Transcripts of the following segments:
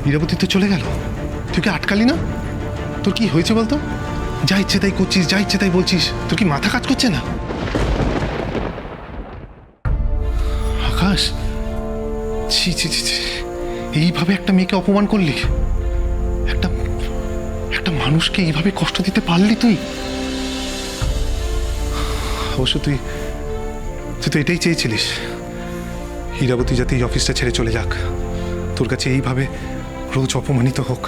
ইরাবতী তো চলে গেল, তুই কি আটকালি না? তোর কি হয়েছে বলতো? যা ইচ্ছে তাই করছিস, যা ইচ্ছে তাই বলছিস, তোর কি মাথা কাজ করছে না? আকাশ, ছি ছি ছি ছি, এইভাবে একটা মেয়েকে অপমান করলি, একটা একটা মানুষকে এইভাবে কষ্ট দিতে পারলি তুই? অবশ্য তুই তো এটাই চেয়েছিলিস, হীরাবতী যাতে এই অফিসটা ছেড়ে চলে যাক, তোর কাছে এইভাবে রোজ অপমানিত হোক।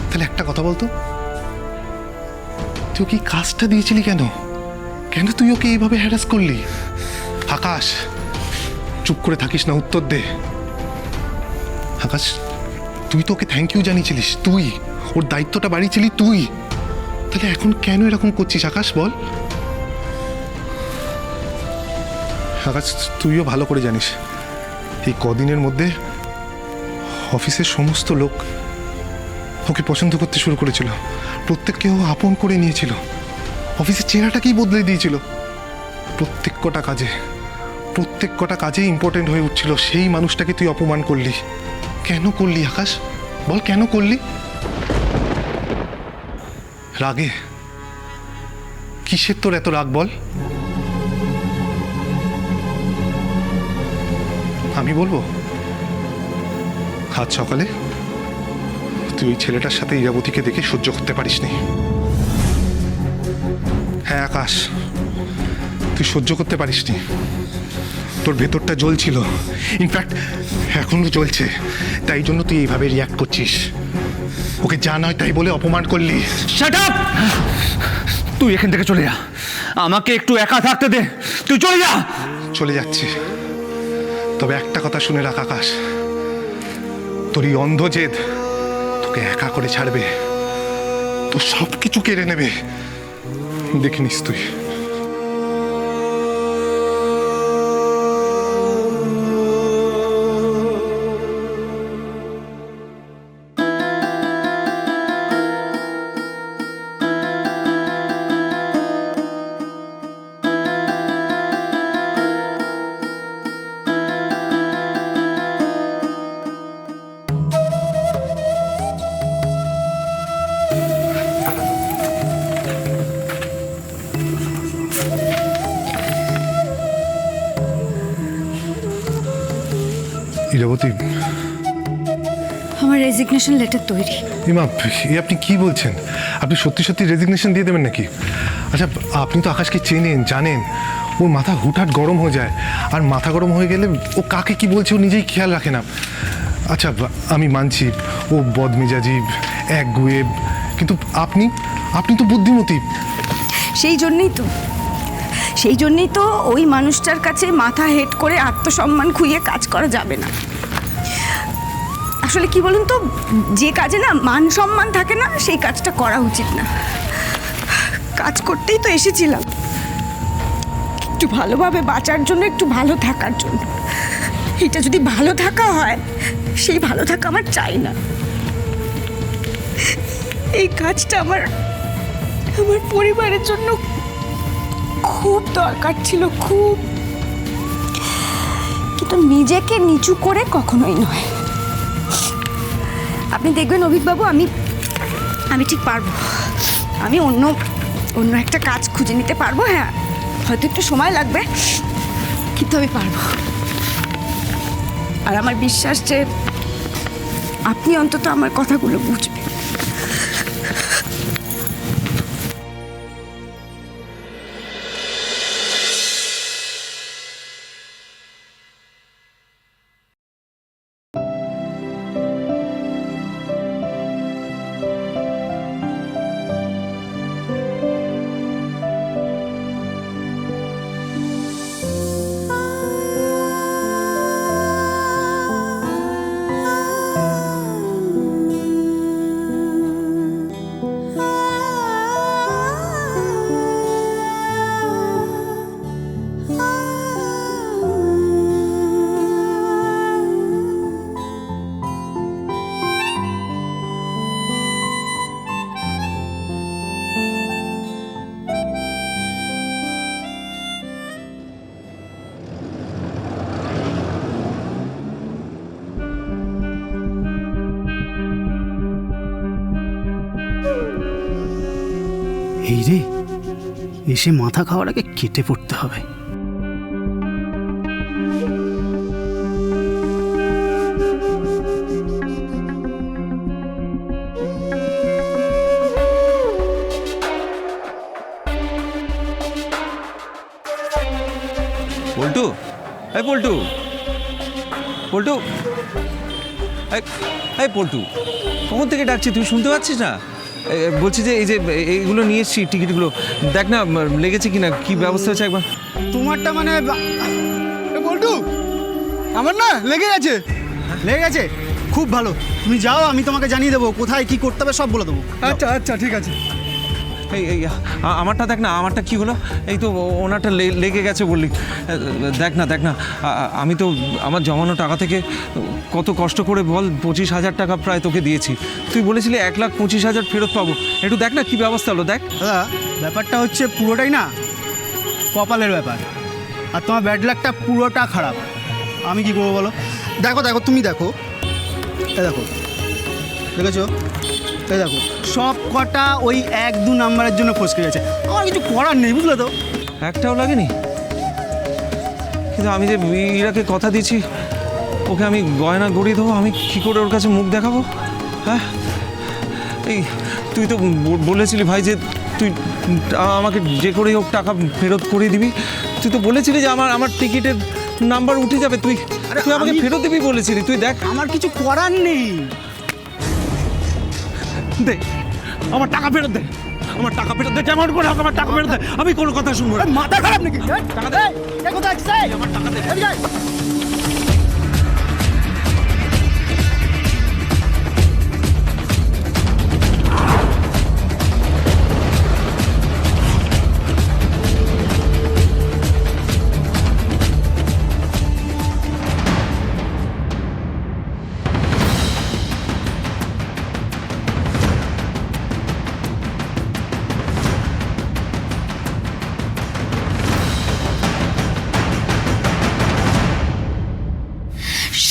তাহলে একটা কথা বলতো, তুই কি কাজটা দিয়েছিলি কেন? কেন তুই ওকে এইভাবে হ্যারাস করলি? আকাশ, চুপ করে থাকিস না, উত্তর দে। আকাশ, তুই তো ওকে থ্যাংক ইউ জানিয়েছিলিস, তুই ওর দায়িত্বটা বাড়িয়েছিলি তুই, তাহলে এখন কেন এরকম করছিস আকাশ বল? আকাশ, তুইও ভালো করে জানিস এই কদিনের মধ্যে অফিসের সমস্ত লোক ওকে পছন্দ করতে শুরু করেছিল, প্রত্যেককে ও আপন করে নিয়েছিল, অফিসের চেহারাটাকেই বদলে দিয়েছিল। প্রত্যেক কটা কাজে ইম্পর্টেন্ট হয়ে উঠছিল, সেই মানুষটাকে তুই অপমান করলি। কেন করলি আকাশ বল, কেন করলি? রাগে? কিসের তোর এত রাগ বল? আমি বলবো, আজ সকালে তুই ওই ছেলেটার সাথে ইরাবতীকে দেখে সহ্য করতে পারিসনি। হ্যাঁ আকাশ, তুই সহ্য করতে পারিসনি, তোর ভেতরটা জ্বলছিল, ইনফ্যাক্ট এখনো জ্বলছে, তাই জন্য তুই এইভাবে রিয়াক্ট করছিস। ওকে যা নয় তাই বলে অপমান করলি। Shut up! তুই এখান থেকে চলে যা, আমাকে একটু একা থাকতে দে, তুই চলে যা। চলে যাচ্ছি, তবে একটা কথা শুনে রাখ আকাশ, তোর এই অন্ধ জেদ তোকে একা করে ছাড়বে, তোর সব কিছু কেড়ে নেবে, দেখে নিস তুই। ইরাবতী, আমার রেজিগনেশন লেটার তৈরি। ইমা, এ আপনি কি বলছেন? আপনি সত্যি সত্যি রেজিগনেশন দিয়ে দেবেন নাকি? আচ্ছা, আপনি তো আকাশকে চেনেন, জানেন ওর মাথা হুটহাট গরম হয়ে যায়, আর মাথা গরম হয়ে গেলে ও কাকে কি বলছে ও নিজেই খেয়াল রাখে না। আচ্ছা, আমি মানছি ও বদমেজাজি, একগুঁয়ে, কিন্তু আপনি তো বুদ্ধিমতী। সেই জন্যই তো ওই মানুষটার কাছে মাথা হেট করে আত্মসম্মান খুইয়ে কাজ করা যাবে না। আসলে কি বলুন তো, যে কাজে না মান সম্মান থাকে না, সেই কাজটা করা উচিত না। কাজ করতেই তো এসেছিলাম, একটু ভালোভাবে বাঁচার জন্য, একটু ভালো থাকার জন্য। এটা যদি ভালো থাকা হয়, সেই ভালো থাকা আমার চাই না। এই কাজটা আমার পরিবারের জন্য খুব দরকার ছিল, খুব। কিন্তু নিজেকে নিচু করে কখনোই নয়। আপনি দেখবেন অভিকবাবু, আমি ঠিক পারবো, আমি অন্য একটা কাজ খুঁজে নিতে পারবো। হ্যাঁ, হয়তো একটু সময় লাগবে, কিন্তু আমি পারবো। আর আমার বিশ্বাস যে আপনি অন্তত আমার কথাগুলো বুঝবেন। এই রে, এসে মাথা খাওয়ার আগে কেটে পড়তে হবে। পল্টু, এই পল্টু, পল্টু, এই পল্টু, কখন থেকে ডাকছি তুই শুনতে পাচ্ছিস না? বলছি যে এই যে এইগুলো নিয়ে এসছি টিকিটগুলো, দেখ না লেগেছে কিনা, কি ব্যবস্থা হচ্ছে একবার। তোমারটা মানে বল্টু, আমার না লেগে গেছে খুব ভালো। তুমি যাও, আমি তোমাকে জানিয়ে দেবো কোথায় কি করতে হবে, সব বলে দেবো। আচ্ছা আচ্ছা ঠিক আছে। এই আমারটা দেখ না, আমারটা কি হলো? এই তো ওনারটা লেগে গেছে বললি। দেখ না আমি তো আমার জমানো টাকা থেকে কত কষ্ট করে বল 25,000 টাকা প্রায় তোকে দিয়েছি। তুই বলেছিলি 1,25,000 ফেরত পাবো। একটু দেখ না কি ব্যবস্থা হলো, দেখ। দাদা, ব্যাপারটা হচ্ছে পুরোটাই না কপালের ব্যাপার, আর তোমার ব্যাড লাকটা পুরোটা খারাপ। আমি কি করবো বলো? দেখো তুমি দেখো, দেখেছো? এই দেখো, সব কটা ওই 1-2 নাম্বারের জন্য ফসকে গেছে। আমার কিছু করার নেই, বুঝলে তো? একটাও লাগেনি। কিন্তু আমি যে ইরাকে কথা দিয়েছি ওকে আমি গয়না গড়িয়ে দেবো, আমি কী করে ওর কাছে মুখ দেখাবো? হ্যাঁ, এই তুই তো বলেছিলি ভাই যে তুই আমাকে যে করেই হোক টাকা ফেরত করে দিবি। তুই তো বলেছিলি যে আমার টিকিটের নাম্বার উঠে যাবে, তুই আমাকে ফেরত দিবি বলেছিলি। তুই দেখ, আমার কিছু করার নেই। দে আমার টাকা ফেরত দে, আমার টাকা ফেরত দে, কেমন করে হোক আমার টাকা ফেরত দে। আমি কোনো কথা শুনবো না। মাথা খারাপ নাকি? টাকা দে, কোথায় আমার টাকা দে।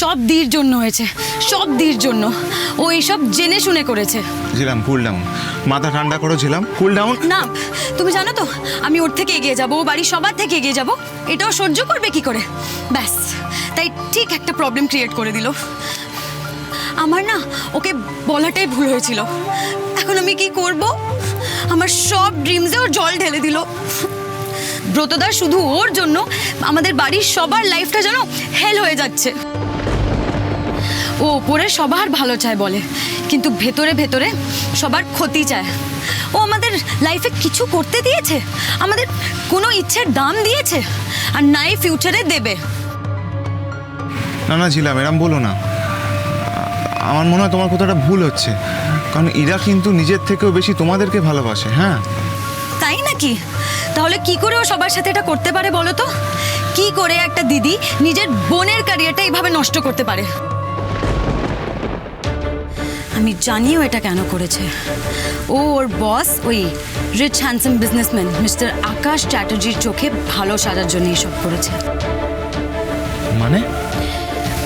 সব দির জন্য হয়েছে, সব দির জন্য। ও এইসব জেনে শুনে করেছে। ঝিলাম কুল ডাউন, মাথা ঠান্ডা করো ঝিলাম, কুল ডাউন। না, তুমি জানো তো আমি ওর থেকে এগিয়ে যাব, ও বাড়ির সবার থেকে এগিয়ে যাব। এটাও সহ্য করবে কি করে? ব্যাস, তাই ঠিক একটা প্রবলেম ক্রিয়েট করে দিল। আমার না ওকে বলাটাই ভুল হয়েছিল। এখন আমি কি করব? আমার সব ড্রিমসে ওর জল ঢেলে দিল। ব্রতদা শুধু ওর জন্য আমাদের বাড়ির সবার লাইফটা যেন হেল হয়ে যাচ্ছে। ও ওপরে সবার ভালো চায় বলে, কিন্তু ভেতরে ভেতরে সবার ক্ষতি চায়। ও আমাদের লাইফে কিছু করতে দিয়েছে? আমাদের কোনো ইচ্ছের দাম দিয়েছে? আর নাই ফিউচারে দেবে? না ঝিলাম, এরম বলো না। আমার মনে হয় তোমার কোথাটা ভুল হচ্ছে, কারণ ইরা কিন্তু নিজের থেকেও বেশি তোমাদেরকে ভালোবাসে। হ্যাঁ, তাই নাকি? তাহলে কি করে ও সবার সাথে এটা করতে পারে বলো তো? কি করে একটা দিদি নিজের বোনের ক্যারিয়ারটা এইভাবে নষ্ট করতে পারে? আমি জানিও এটা কেন করেছে। ও ওর বস, ওই রিচ হ্যান্ডসাম বিজনেসম্যান মিস্টার আকাশ চ্যাটার্জির চোখে ভালো সাজার জন্য এইসব করেছে। মানে?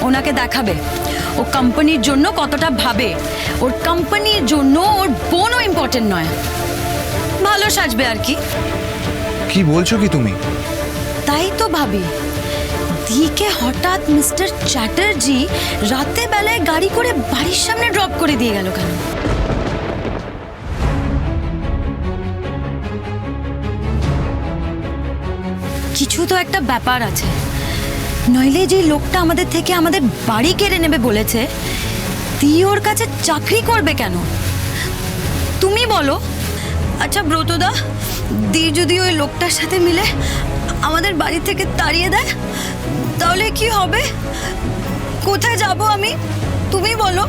ওনাকে দেখাবে ও কোম্পানির জন্য কতটা ভাবে। ওর কোম্পানির জন্য ওর বোনও ইম্পর্টেন্ট নয়, ভালো সাজবে আর কি। কি বলছো কি তুমি? তাই তো ভাবি, দিকে হঠাৎ মিস্টার চ্যাটার্জি রাতে বেলায় গাড়ি করে বাড়ির সামনে ড্রপ করে দিয়ে গেল কেন? কিছু তো একটা ব্যাপার আছে, নইলে যে লোকটা আমাদের থেকে আমাদের বাড়ি কেড়ে নেবে বলেছে, তুই ওর কাছে চাকরি করবে কেন? তুমি বলো। আচ্ছা ব্রতদা, দি যদি ওই লোকটার সাথে মিলে আমাদের বাড়ি থেকে তাড়িয়ে দেয়, তাহলে কি হবে? কোথায় যাব আমি? তুমি বলো।